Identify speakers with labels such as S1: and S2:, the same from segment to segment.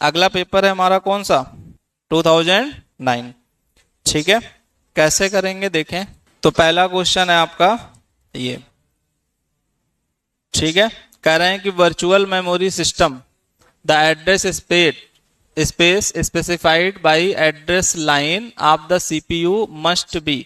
S1: अगला पेपर है हमारा कौन सा, 2009। ठीक है, कैसे करेंगे देखें। तो पहला क्वेश्चन है आपका ये, ठीक है, कह रहे हैं कि virtual memory system the address space specified by address line of the CPU must be.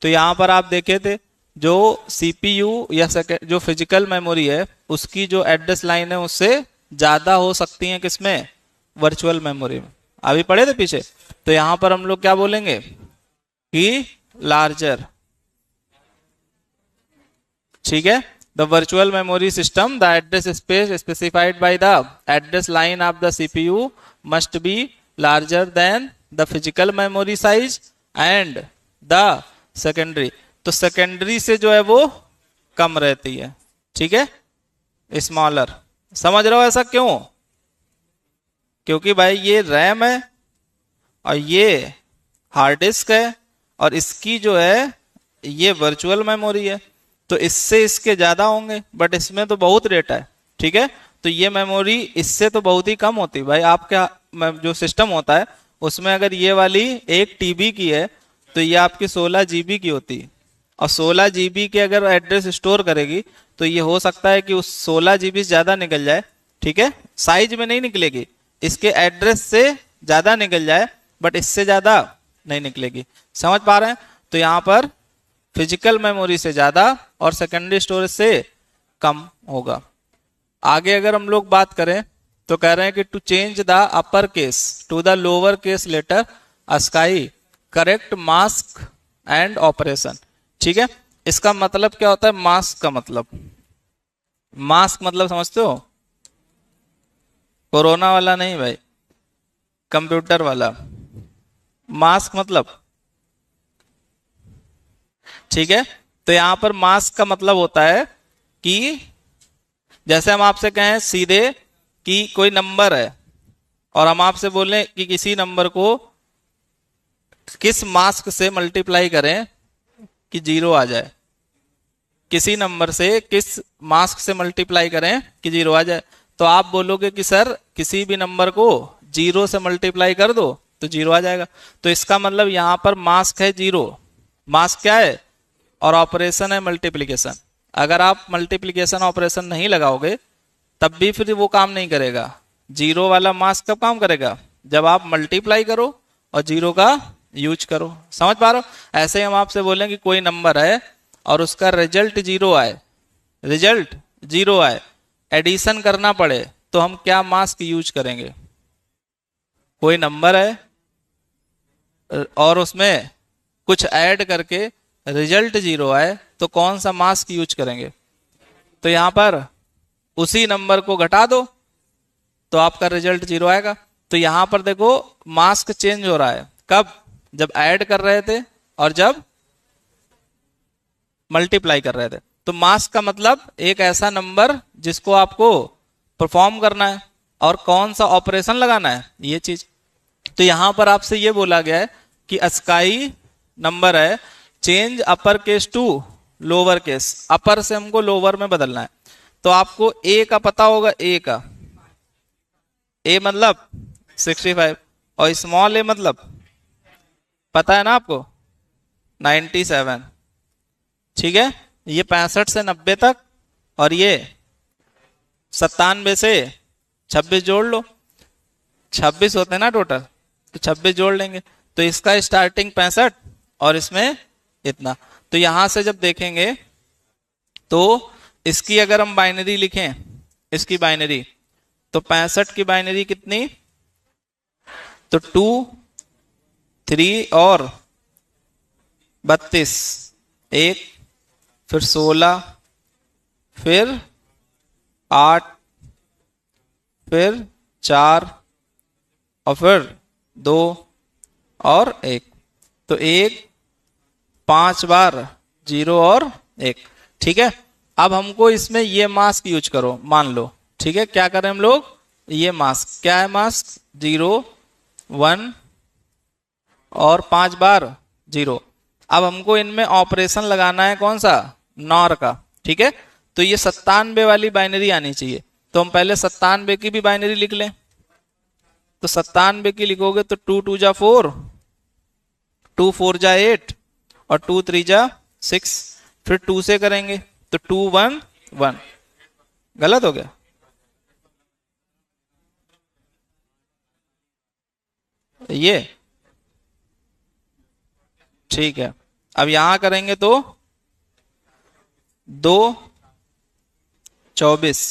S1: तो यहां पर आप देखे थे जो सीपीयू या जो फिजिकल मेमोरी है उसकी जो एड्रेस लाइन है उससे ज्यादा हो सकती है किसमें, वर्चुअल मेमोरी में। अभी पढ़े थे पीछे। तो यहां पर हम लोग क्या बोलेंगे कि लार्जर। ठीक है, the virtual memory system the address space specified by the address line of the CPU must be larger than the physical memory size and the secondary. तो सेकेंडरी से जो है वो कम रहती है। ठीक है, स्मॉलर। समझ रहे हो ऐसा क्यों, क्योंकि भाई ये रैम है और ये हार्ड डिस्क है और इसकी जो है ये वर्चुअल मेमोरी है, तो इससे इसके ज्यादा होंगे, बट इसमें तो बहुत डेटा है। ठीक है, तो ये मेमोरी इससे तो बहुत ही कम होती है भाई। आपका जो सिस्टम होता है उसमें अगर ये वाली 1 TB की है तो ये आपकी 16 GB की होती है, और 16 GB के अगर एड्रेस स्टोर करेगी तो ये हो सकता है कि उस 16 GB से ज्यादा निकल जाए। ठीक है, साइज में नहीं निकलेगी, इसके एड्रेस से ज्यादा निकल जाए, बट इससे ज्यादा नहीं निकलेगी। समझ पा रहे हैं। तो यहां पर फिजिकल मेमोरी से ज्यादा और सेकेंडरी स्टोरेज से कम होगा। आगे अगर हम लोग बात करें तो कह रहे हैं कि to change the upper case to the lower case letter ASCII correct mask and operation. ठीक है, इसका मतलब क्या होता है, मास्क का मतलब, मास्क मतलब समझते हो, कोरोना वाला नहीं भाई, कंप्यूटर वाला मास्क मतलब। ठीक है, तो यहां पर मास्क का मतलब होता है कि जैसे हम आपसे कहें सीधे कि कोई नंबर है और हम आपसे बोलें कि किसी नंबर को किस मास्क से मल्टीप्लाई करें कि 0 आ जाए, किसी नंबर से किस मास्क से मल्टीप्लाई करें कि 0 आ जाए, तो आप बोलोगे कि सर किसी भी नंबर को 0 से मल्टीप्लाई कर दो तो 0 आ जाएगा। तो इसका मतलब यहां पर मास्क है 0, मास्क क्या है, और ऑपरेशन है मल्टीप्लिकेशन। अगर आप मल्टीप्लिकेशन ऑपरेशन नहीं लगाओगे तब भी फिर वो काम नहीं करेगा। 0 वाला मास्क कब काम करेगा, जब आप मल्टीप्लाई करो और 0 का यूज करो। समझ पा रहे हो। ऐसे ही हम आपसे बोलें कि कोई नंबर है और उसका रिजल्ट 0 आए, रिजल्ट 0 आए, एडिशन करना पड़े तो हम क्या मास्क यूज करेंगे। कोई नंबर है और उसमें कुछ ऐड करके रिजल्ट 0 आए तो कौन सा मास्क यूज करेंगे। तो यहां पर उसी नंबर को घटा दो तो आपका रिजल्ट 0 आएगा। तो यहां पर देखो मास्क चेंज हो रहा है, कब, जब ऐड कर रहे थे और जब मल्टीप्लाई कर रहे थे। तो मास्क का मतलब एक ऐसा नंबर जिसको आपको परफॉर्म करना है और कौन सा ऑपरेशन लगाना है, ये चीज। तो यहां पर आपसे ये बोला गया है कि अस्काई नंबर है, change upper case to lower case. Upper से हमको लोअर में बदलना है। तो आपको ए का पता होगा, ए का, ए मतलब 65 और स्मॉल ए मतलब पता है ना आपको, 97। ठीक है, ये 65 से 90 तक और ये 97 से 26 जोड़ लो, 26 होते हैं ना टोटल, तो 26 जोड़ लेंगे तो इसका स्टार्टिंग 65 और इसमें इतना। तो यहां से जब देखेंगे तो इसकी अगर हम बाइनरी लिखें, इसकी बाइनरी, तो 65 की बाइनरी कितनी, तो 2 3 और 32, 1 फिर 16 फिर 8 फिर 4 और फिर 2 और 1। तो 1 5 बार 0 और 1। ठीक है, अब हमको इसमें ये मास्क यूज करो, मान लो। ठीक है, क्या करें हम लोग, ये मास्क क्या है, मास्क 0 1 और 5 बार 0। अब हमको इनमें ऑपरेशन लगाना है कौन सा, नॉर का। ठीक है, तो ये 97 वाली बाइनरी आनी चाहिए। तो हम पहले 97 की भी बाइनरी लिख लें। तो 97 की लिखोगे तो 2 2 जा 4, 2 4 जा 8 और 2 3 जा 6। फिर 2 से करेंगे तो 2 1 1। गलत हो गया? ये ठीक है। अब यहां करेंगे तो 2 24,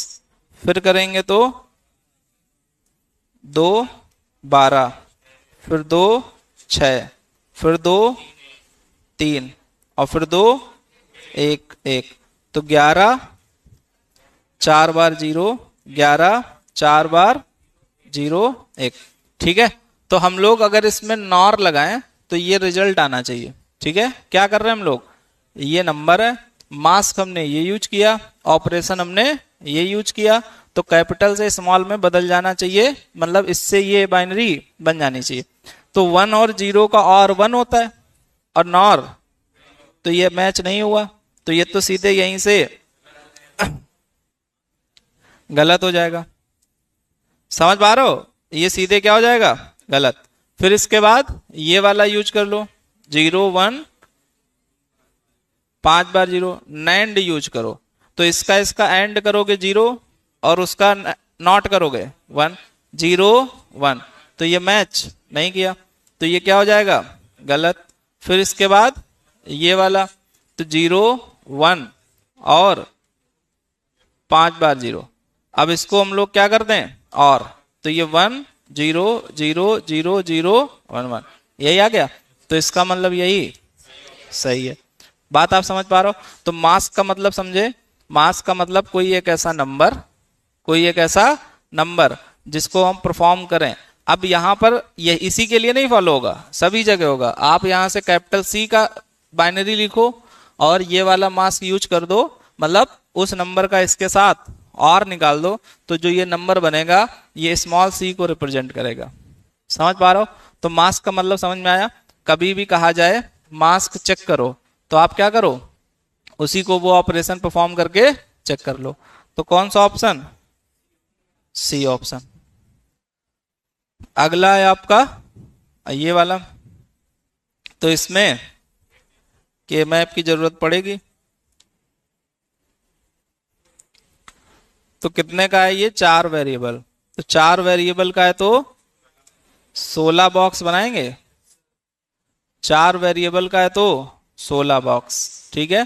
S1: फिर करेंगे तो 2 12, फिर 2 6, फिर 2 3 और फिर 2 1 1। तो 11 4 बार 0, 11 4 बार 0 1। ठीक है, तो हम लोग अगर इसमें नॉर लगाएं तो ये रिजल्ट आना चाहिए। ठीक है, क्या कर रहे हैं हम लोग, ये नंबर है, मास्क हमने ये यूज किया, ऑपरेशन हमने ये यूज किया, तो कैपिटल से स्मॉल में बदल जाना चाहिए, मतलब इससे ये बाइनरी बन जानी चाहिए। तो 1 और 0 का और 1 होता है और नॉर, तो ये मैच नहीं हुआ, तो ये तो सीधे यहीं से गलत हो जाएगा। समझ पा रहे हो, ये सीधे क्या हो जाएगा, गलत। फिर इसके बाद ये वाला यूज कर लो, 0 1 5 बार 0, नैंड यूज करो, तो इसका एंड करोगे 0 और उसका नॉट करोगे 1, 0 1, तो ये मैच नहीं किया, तो ये क्या हो जाएगा, गलत। फिर इसके बाद ये वाला, तो 0 1 और 5 बार 0, अब इसको हम लोग क्या करते हैं और, तो ये 1 0 0 0 0 1 1, यही आ गया, तो इसका मतलब यही सही है। बात आप समझ पा रहे हो? तो मास्क का मतलब समझे, मास्क का मतलब कोई एक ऐसा नंबर, कोई एक ऐसा नंबर जिसको हम परफॉर्म करें। अब यहां पर ये इसी के लिए नहीं फॉलो होगा, सभी जगह होगा। आप यहां से कैपिटल सी का बाइनरी लिखो और ये वाला मास्क यूज कर दो, मतलब उस नंबर का इसके साथ और निकाल दो, तो जो ये नंबर बनेगा ये स्मॉल सी को रिप्रेजेंट करेगा। समझ पा रहे हो? तो मास्क का मतलब समझ में आया। कभी भी कहा जाए मास्क चेक करो, तो आप क्या करो, उसी को वो ऑपरेशन परफॉर्म करके चेक कर लो। तो कौन सा ऑप्शन, सी ऑप्शन। अगला है आपका ये वाला, तो इसमें के मैप की जरूरत पड़ेगी, तो कितने का है ये, 4 वेरिएबल, तो 4 वेरिएबल का है तो 16 बॉक्स बनाएंगे, 4 वेरिएबल का है तो 16 बॉक्स। ठीक है,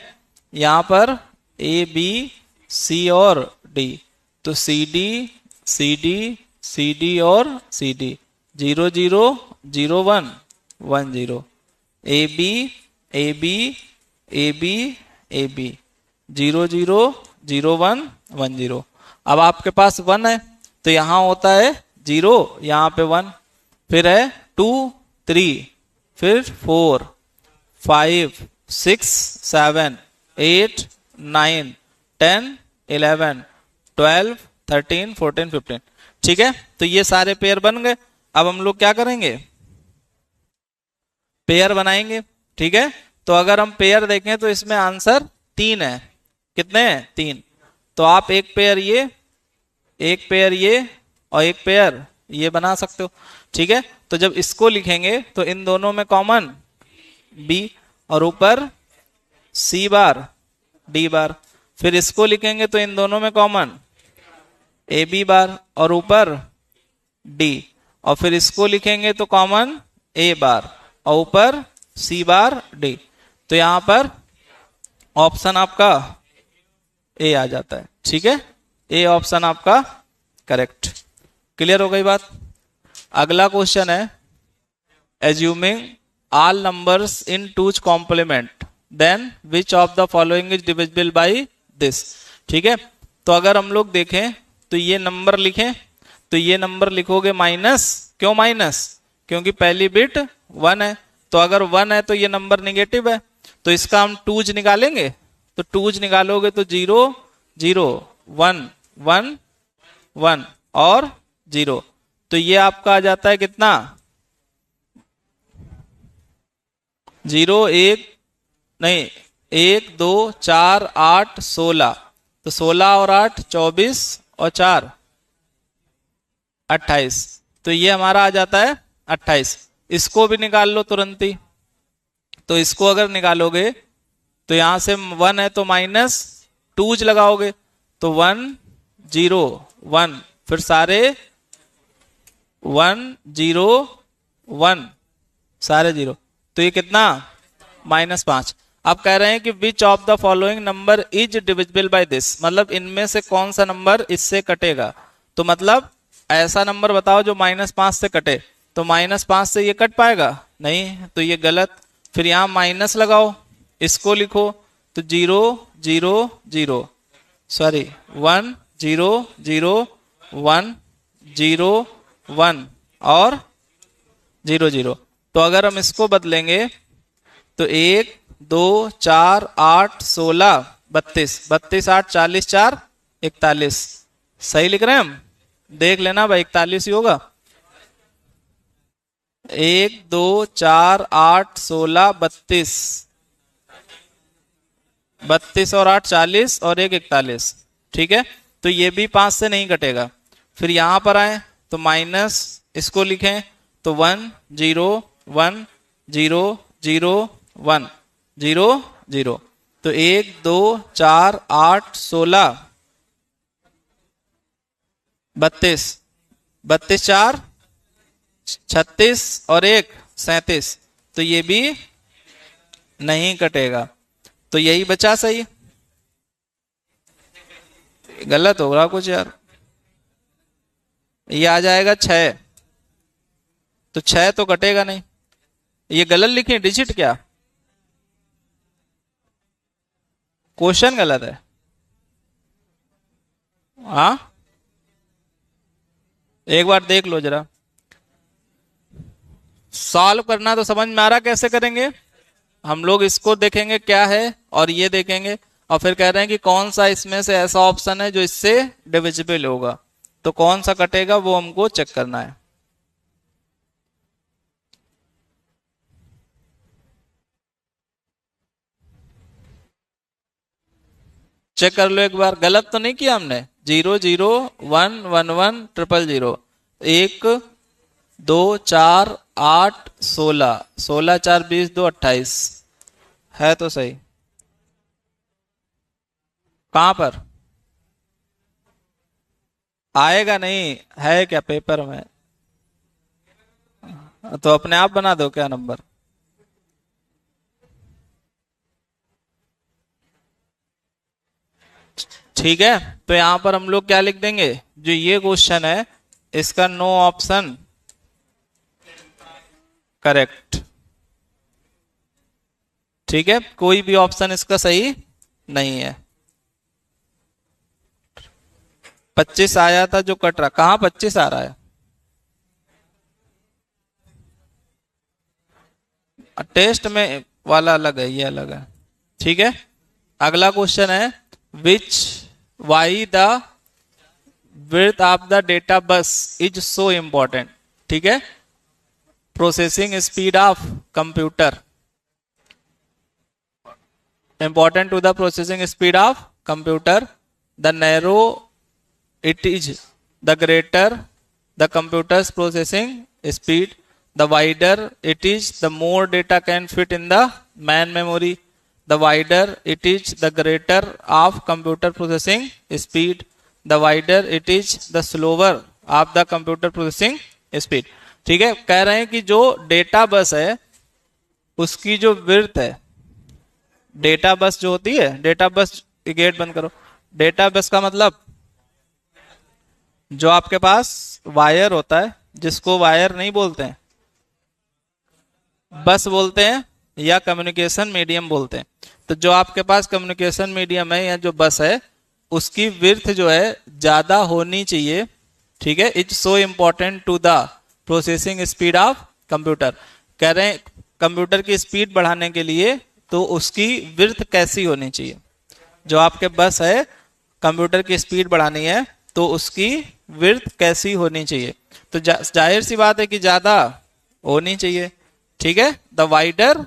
S1: यहां पर ए बी सी और डी, तो C D C D C D और C D, 0 0 0 1 1 0, A B A B A B A B, 0 0 0 1 1 0। अब आपके पास 1 है तो यहां होता है 0, यहां पे 1, फिर है 2 3, फिर 4 5 6 7 8 9 10 11 12 13 14 15। ठीक है, तो ये सारे पेयर बन गए। अब हम लोग क्या करेंगे, पेयर बनाएंगे। ठीक है, तो अगर हम पेयर देखें तो इसमें आंसर 3 है। कितने हैं, 3। तो आप एक पेयर ये, एक पेयर ये और एक पेयर ये बना सकते हो। ठीक है, तो जब इसको लिखेंगे तो इन दोनों में कॉमन बी और ऊपर सी बार डी बार, फिर इसको लिखेंगे तो इन दोनों में कॉमन ए बी बार और ऊपर डी, और फिर इसको लिखेंगे तो कॉमन ए बार और ऊपर सी बार डी। तो यहां पर ऑप्शन आपका ए आ जाता है। ठीक है, ए ऑप्शन आपका करेक्ट। क्लियर हो गई बात? अगला क्वेश्चन है, assuming all numbers in 2's complement then which of the following is divisible by this। ठीक है, तो अगर हम लोग देखें तो ये नंबर लिखें, तो ये नंबर लिखोगे माइनस, क्यों माइनस, क्योंकि पहली बिट 1 है, तो अगर 1 है तो ये नंबर निगेटिव है, तो इसका हम 2's निकालेंगे, तो 2's निकालोगे तो 0 0 1 1 1 और 0, तो ये आपका आ जाता है कितना, 0 1 नहीं 1 2 4 8 16, तो 16 और 8 24 और 4 28, तो ये हमारा आ जाता है 28। इसको भी निकाल लो तुरंत ही। तो इसको अगर निकालोगे तो यहां से 1 है तो -2 लगाओगे तो 1 0 1, फिर सारे 1 0 1 सारे 0, तो ये कितना -5। अब कह रहे हैं कि which of the following number is divisible by this, मतलब इनमें से कौन सा नंबर इससे कटेगा। तो मतलब ऐसा नंबर बताओ जो -5 से कटे। तो -5 से ये कट पाएगा नहीं, तो ये गलत। फिर यहां माइनस लगाओ, इसको लिखो तो 0 0 0 सॉरी 1 0 0 1 0 1 और 0 0। तो अगर हम इसको बदलेंगे तो 1 2 4 8 16 32 32 8 40 4 41। सही लिख रहे हैं हम, देख लेना भाई 41 ही होगा। 1 2 4 8 16 32 32 और 8 40 और 1 41। ठीक है, तो ये भी 5 से नहीं कटेगा। फिर यहां पर आए तो माइनस इसको लिखें तो 1 0 1 0 0 1 0 0। तो 1 2 4 8 16 32 32 4 36 और 1 37। तो ये भी नहीं कटेगा, तो यही बचा सही। गलत हो रहा कुछ यार, ये आ जाएगा 6, तो 6 तो कटेगा नहीं। ये गलत लिखे डिजिट, क्या क्वेश्चन गलत है। हाँ एक बार देख लो जरा, सॉल्व करना तो समझ में आ रहा कैसे करेंगे। हम लोग इसको देखेंगे क्या है और ये देखेंगे, और फिर कह रहे हैं कि कौन सा इसमें से ऐसा ऑप्शन है जो इससे डिविजिबल होगा, तो कौन सा कटेगा वो हमको चेक करना है। चेक कर लो एक बार, गलत तो नहीं किया हमने। 0 0 1 1 1 0 0 1 2 4 8 16 16 4 20 2 28 है तो सही। कहां पर आएगा, नहीं है क्या पेपर में, तो अपने आप बना दो क्या नंबर। ठीक है, तो यहां पर हम लोग क्या लिख देंगे, जो ये क्वेश्चन है इसका नो ऑप्शन करेक्ट। ठीक है, कोई भी ऑप्शन इसका सही नहीं है। 25 आया था जो कट रहा, कहां 25 आ रहा है, टेस्ट में वाला अलग है, ये अलग है। ठीक है, अगला क्वेश्चन है which why the width of the data bus is so important. ठीक है, processing speed of computer important to the processing speed of computer, the narrow it is the greater the computer's processing speed, the wider it is the more data can fit in the main memory, the wider it is the greater of computer processing speed, the wider it is the slower of the computer processing speed। ठीक है, कह रहे हैं कि जो data bus है उसकी जो विड्थ है, डेटा बस जो होती है, डेटा बस, गेट बंद करो। डेटा बस का मतलब जो आपके पास वायर होता है, जिसको वायर नहीं बोलते हैं, बस बोलते हैं या कम्युनिकेशन मीडियम बोलते हैं। तो जो आपके पास कम्युनिकेशन मीडियम है या जो बस है उसकी विड्थ जो है ज्यादा होनी चाहिए। ठीक है, it's so important to the processing speed of computer. कह रहे हैं कंप्यूटर की स्पीड बढ़ाने के लिए तो उसकी विड्थ कैसी होनी चाहिए, जो आपके बस है कंप्यूटर की स्पीड बढ़ानी है तो उसकी विड्थ कैसी होनी चाहिए। तो जाहिर सी बात है कि ज्यादा होनी चाहिए। ठीक है, the wider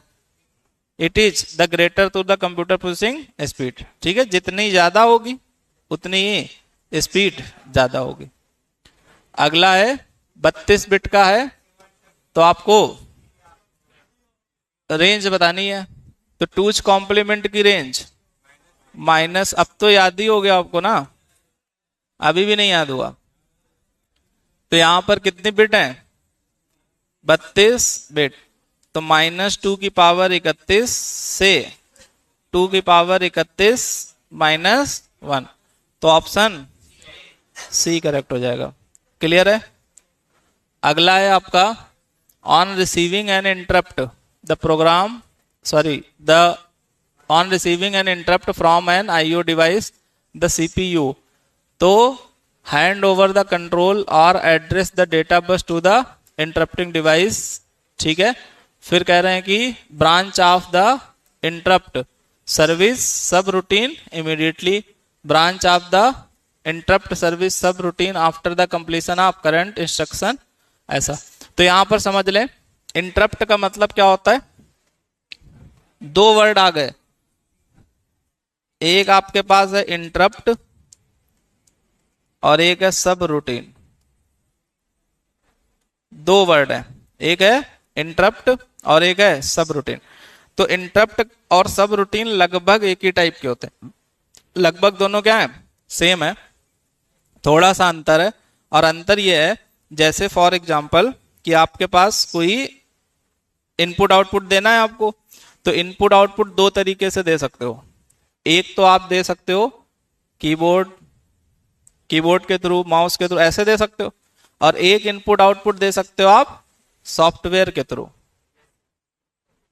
S1: it is the greater to the computer processing speed. ठीक है, जितनी ज्यादा होगी उतनी ही स्पीड ज्यादा होगी। अगला है 32 बिट का है तो आपको रेंज बतानी है। तो टूज कॉम्प्लीमेंट की रेंज माइनस, अब तो याद ही हो गया आपको ना, अभी भी नहीं याद हुआ। तो यहां पर कितनी बिट है? 32 बिट। तो -2 की पावर 31 से 2 की पावर 31 -1, तो ऑप्शन सी करेक्ट हो जाएगा। क्लियर है? अगला है आपका on receiving an interrupt the program the on receiving an interrupt from an IO device the CPU, तो हैंड ओवर द कंट्रोल और address the data bus to the interrupting device. ठीक है, फिर कह रहे हैं कि branch of the interrupt service subroutine immediately, branch of the interrupt service subroutine after the completion of current instruction, ऐसा। तो यहां पर समझ लें इंटरप्ट का मतलब क्या होता है। दो वर्ड आ गए, एक आपके पास है इंटरप्ट और एक है सब रूटीन। दो वर्ड है, एक है इंटरप्ट और एक है सब रूटीन। तो इंटरप्ट और सब रूटीन लगभग एक ही टाइप के होते हैं, लगभग दोनों क्या है? सेम है, थोड़ा सा अंतर है। और अंतर यह है जैसे फॉर एग्जांपल कि आपके पास कोई इनपुट आउटपुट देना है आपको, तो इनपुट आउटपुट दो तरीके से दे सकते हो। एक तो आप दे सकते हो कीबोर्ड के थ्रू, माउस के थ्रू, ऐसे दे सकते हो। और एक इनपुट आउटपुट दे सकते हो आप सॉफ्टवेयर के थ्रू।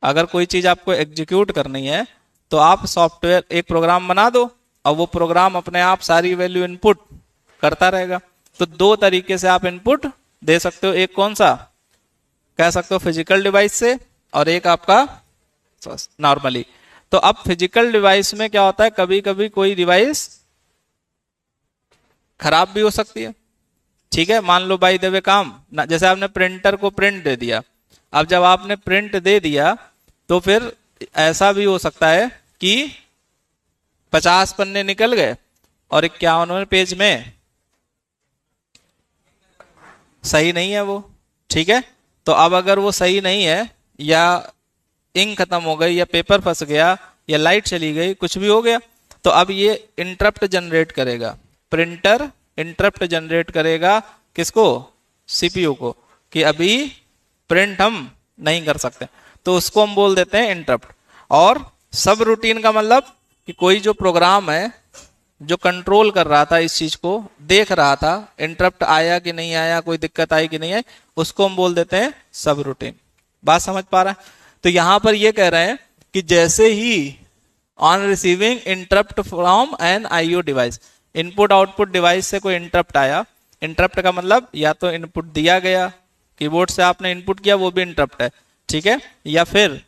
S1: अगर कोई चीज आपको एग्जीक्यूट करनी है तो आप सॉफ्टवेयर एक प्रोग्राम बना दो और वो प्रोग्राम अपने आप सारी वैल्यू इनपुट करता रहेगा। तो दो तरीके से आप इनपुट दे सकते हो, एक कौन सा कह सकते हो फिजिकल डिवाइस से, और एक आपका नॉर्मली। तो अब फिजिकल डिवाइस में क्या होता है, कभी कभी कोई डिवाइस खराब भी हो सकती है। ठीक है, मान लो बाय द वे काम जैसे आपने प्रिंटर को प्रिंट दे दिया, अब जब आपने प्रिंट दे दिया तो फिर ऐसा भी हो सकता है कि 50 पन्ने निकल गए और 51वें पेज में सही नहीं है वो। ठीक है, तो अब अगर वो सही नहीं है या इंक खत्म हो गई या पेपर फंस गया या लाइट चली गई, कुछ भी हो गया, तो अब ये इंटरप्ट जनरेट करेगा। प्रिंटर इंटरप्ट जनरेट करेगा किसको? सीपीयू को, कि अभी प्रिंट हम नहीं कर सकते, तो उसको हम बोल देते हैं इंटरप्ट। और सब रूटीन का मतलब कि कोई जो प्रोग्राम है जो कंट्रोल कर रहा था, इस चीज को देख रहा था, इंटरप्ट आया कि नहीं आया, कोई दिक्कत आई कि नहीं आई, उसको हम बोल देते हैं सब रूटीन। बात समझ पा रहा है? तो यहां पर ये कह रहे हैं कि जैसे ही on receiving interrupt from an IO device, input output device से कोई इंटरप्ट आया, इंटरप्ट का मतलब या तो इनपुट दिया गया, कीबोर्ड से आपने इनपुट किया, वो भी इंटरप्ट है। ठीक है, या फिर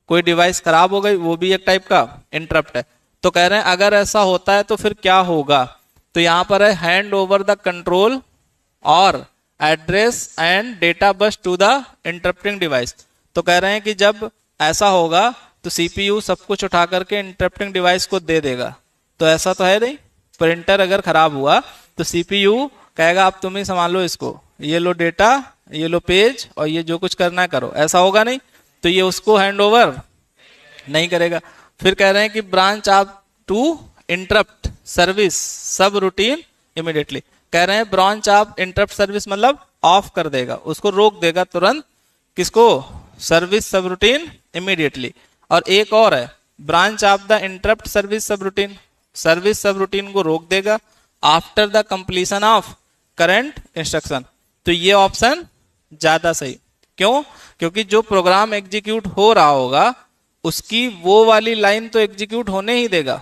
S1: कोई डिवाइस खराब हो गई, वो भी एक टाइप का इंटरप्ट है। तो कह रहे हैं अगर ऐसा होता है तो फिर क्या होगा। तो यहां पर है हैंड ओवर द कंट्रोल और address and data bus to the interrupting device. तो कह रहे हैं कि जब ऐसा होगा तो सीपीयू सब कुछ उठा करके इंटरप्टिंग डिवाइस को दे देगा। तो ऐसा तो है नहीं, प्रिंटर अगर खराब हुआ तो सीपीयू कहेगा आप तुम ही संभालो इसको, ये लो डेटा, ये लो पेज, और ये जो कुछ करना है करो। ऐसा होगा नहीं, तो ये उसको हैंड ओवर नहीं करेगा। फिर कह रहे हैं कि branch off to interrupt service subroutine immediately. कह रहे हैं ब्रांच ऑफ इंटरप्ट सर्विस मतलब ऑफ कर देगा, उसको रोक देगा तुरंत, किसको? Service subroutine immediately. और एक और है branch of the interrupt service सब रूटीन, सर्विस सब रूटीन को रोक देगा after the completion of current instruction. तो ये ऑप्शन ज्यादा सही। क्यों? क्योंकि जो प्रोग्राम एग्जीक्यूट हो रहा होगा उसकी वो वाली लाइन तो एग्जीक्यूट होने ही देगा,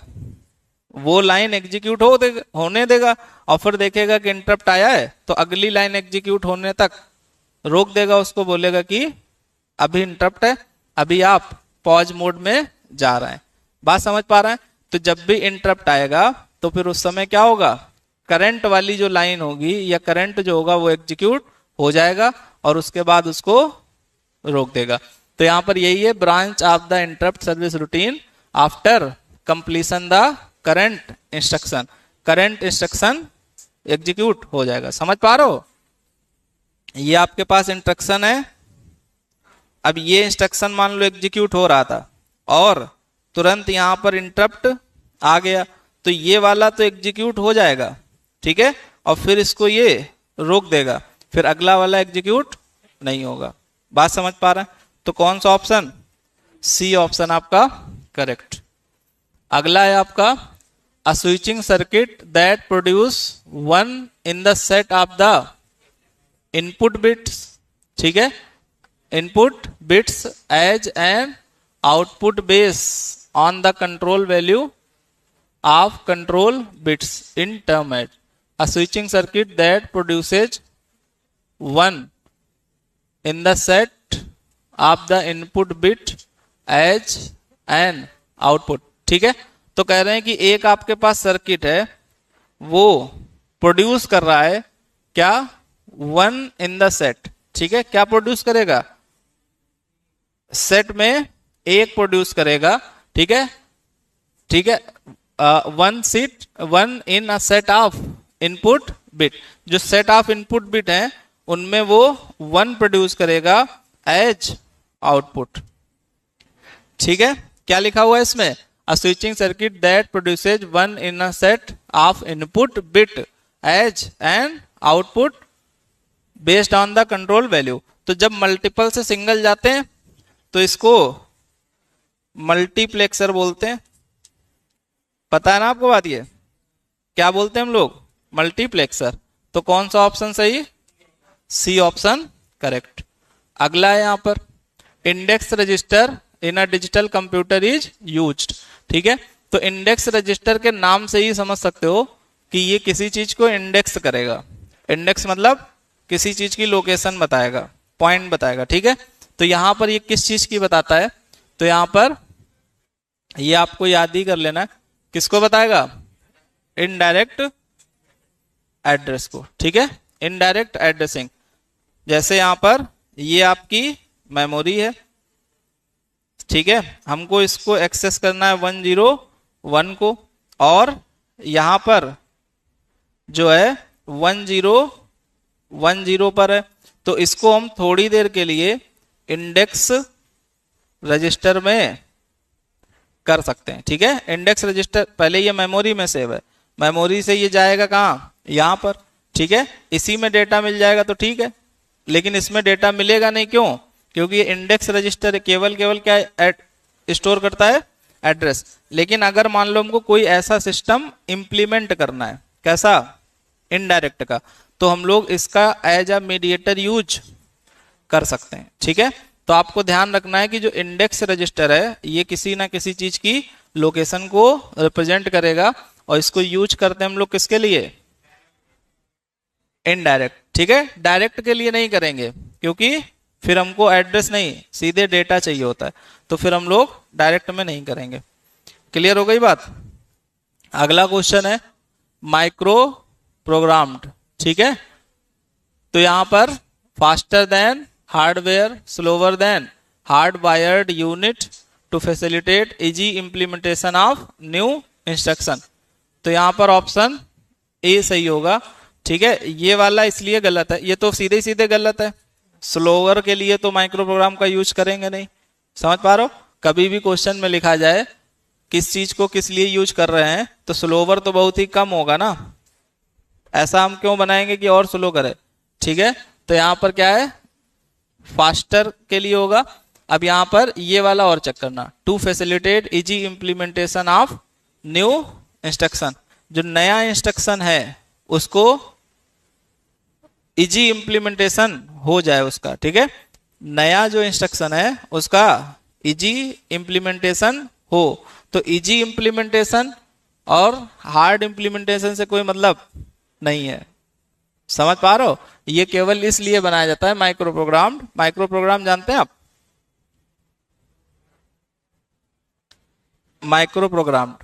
S1: वो लाइन एग्जीक्यूट होने देगा, और फिर देखेगा कि इंटरप्ट आया है तो अगली लाइन एग्जीक्यूट होने तक रोक देगा, उसको बोलेगा कि अभी इंटरप्ट है, अभी आप पॉज मोड में जा रहे हैं। बात समझ पा रहे हैं? तो जब भी इंटरप्ट आएगा तो फिर उस समय क्या होगा, करंट वाली जो लाइन होगी या करंट जो होगा वो एग्जीक्यूट हो जाएगा और उसके बाद उसको रोक देगा। तो यहां पर यही है branch of the interrupt service routine after completion the current instruction, current instruction execute हो जाएगा। समझ पा रहे हो? ये आपके पास इंस्ट्रक्शन है। अब ये इंस्ट्रक्शन मान लो एग्जीक्यूट हो रहा था और तुरंत यहां पर इंटरप्ट आ गया, तो ये वाला तो एग्जीक्यूट हो जाएगा, ठीक है, और फिर इसको ये रोक देगा, फिर अगला वाला एग्जीक्यूट नहीं होगा। बात समझ पा रहे हैं? तो कौन सा ऑप्शन? सी ऑप्शन आपका करेक्ट। अगला है आपका a switching circuit that produce one in the set of the input bits, ठीक है, input bits as an output base on the control value of control bits in term at a switching circuit that produces one in the set of the input bit as an output, ठीक है। तो कह रहे हैं कि एक आपके पास circuit है, वो प्रोड्यूस कर रहा है क्या? वन इन द सेट, ठीक है। क्या प्रोड्यूस करेगा? सेट में एक प्रोड्यूस करेगा, ठीक है, ठीक है, one in a set of input bit, जो सेट ऑफ इनपुट बिट है उनमें वो वन प्रोड्यूस करेगा एज आउटपुट, ठीक है। क्या लिखा हुआ है इसमें? A switching circuit that produces one in a set of input bit as an output based on the control value. तो जब मल्टीपल से सिंगल जाते हैं तो इसको मल्टीप्लेक्सर बोलते हैं। पता है ना आपको बात? ये क्या बोलते हैं हम लोग? मल्टीप्लेक्सर। तो कौन सा ऑप्शन सही? C option correct. अगला है यहां पर index register in a digital computer is used, ठीक है। तो इंडेक्स रजिस्टर के नाम से ही समझ सकते हो कि ये किसी चीज को इंडेक्स करेगा। इंडेक्स मतलब किसी चीज की लोकेशन बताएगा, पॉइंट बताएगा, ठीक है। तो यहां पर ये किस चीज की बताता है? तो यहां पर ये आपको याद ही कर लेना है, किसको बताएगा? इनडायरेक्ट एड्रेस को, ठीक है, इनडायरेक्ट एड्रेसिंग। जैसे यहां पर ये आपकी मेमोरी है, ठीक है, हमको इसको एक्सेस करना है 101 को, और यहां पर जो है 1010 पर है, तो इसको हम थोड़ी देर के लिए इंडेक्स रजिस्टर में कर सकते हैं, ठीक है। इंडेक्स रजिस्टर पहले ये मेमोरी में सेव है, मेमोरी से ये जाएगा कहाँ? यहां पर, ठीक है, इसी में डेटा मिल जाएगा तो ठीक है, लेकिन इसमें डेटा मिलेगा नहीं। क्यों? क्योंकि ये इंडेक्स रजिस्टर केवल क्या स्टोर करता है? एड्रेस। लेकिन अगर मान लो हमको कोई ऐसा सिस्टम इंप्लीमेंट करना है, कैसा? इनडायरेक्ट का, तो हम लोग इसका एज अ मीडिएटर यूज कर सकते हैं, ठीक है। तो आपको ध्यान रखना है कि जो इंडेक्स रजिस्टर है ये किसी ना किसी चीज की लोकेशन को रिप्रेजेंट करेगा, और इसको यूज करते हैं हम लोग किसके लिए? इनडायरेक्ट, ठीक है। डायरेक्ट के लिए नहीं करेंगे क्योंकि फिर हमको एड्रेस नहीं, सीधे डेटा चाहिए होता है, तो फिर हम लोग डायरेक्ट में नहीं करेंगे। क्लियर हो गई बात? अगला क्वेश्चन है माइक्रो प्रोग्राम्ड, ठीक है। तो यहां पर faster than hardware, slower than hard wired unit to facilitate easy implementation of new instruction. तो यहां पर ऑप्शन ए सही होगा, ठीक है। ये वाला इसलिए गलत है, ये तो सीधे सीधे गलत है। स्लोवर के लिए तो माइक्रो प्रोग्राम का यूज करेंगे नहीं, समझ पा रहे हो? कभी भी क्वेश्चन में लिखा जाए किस चीज को किस लिए यूज कर रहे हैं, तो स्लोवर तो बहुत ही कम होगा ना, ऐसा हम क्यों बनाएंगे कि और स्लो करे, ठीक है। तो यहां पर क्या है? फास्टर के लिए होगा। अब यहां पर ये वाला और चेक करना, to facilitate easy implementation of new instruction. जो नया इंस्ट्रक्शन है उसको इजी इंप्लीमेंटेशन हो जाए उसका, ठीक है। नया जो इंस्ट्रक्शन है उसका इजी इंप्लीमेंटेशन हो, तो इजी इंप्लीमेंटेशन और हार्ड इंप्लीमेंटेशन से कोई मतलब नहीं है, समझ पा रहे हो? ये केवल इसलिए बनाया जाता है माइक्रो प्रोग्राम। माइक्रो प्रोग्राम जानते हैं आप? माइक्रो प्रोग्राम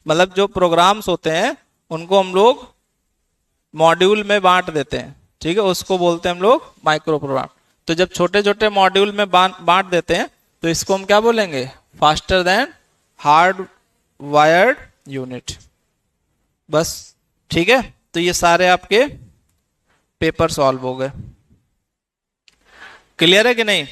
S1: मतलब जो प्रोग्राम्स होते हैं उनको हम लोग मॉड्यूल में बांट देते हैं, ठीक है, उसको बोलते हैं हम लोग माइक्रो प्रोग्राम। तो जब छोटे छोटे मॉड्यूल में बांट देते हैं तो इसको हम क्या बोलेंगे? Faster than hard wired unit, बस, ठीक है। तो ये सारे आपके पेपर सॉल्व हो गए। क्लियर है कि नहीं?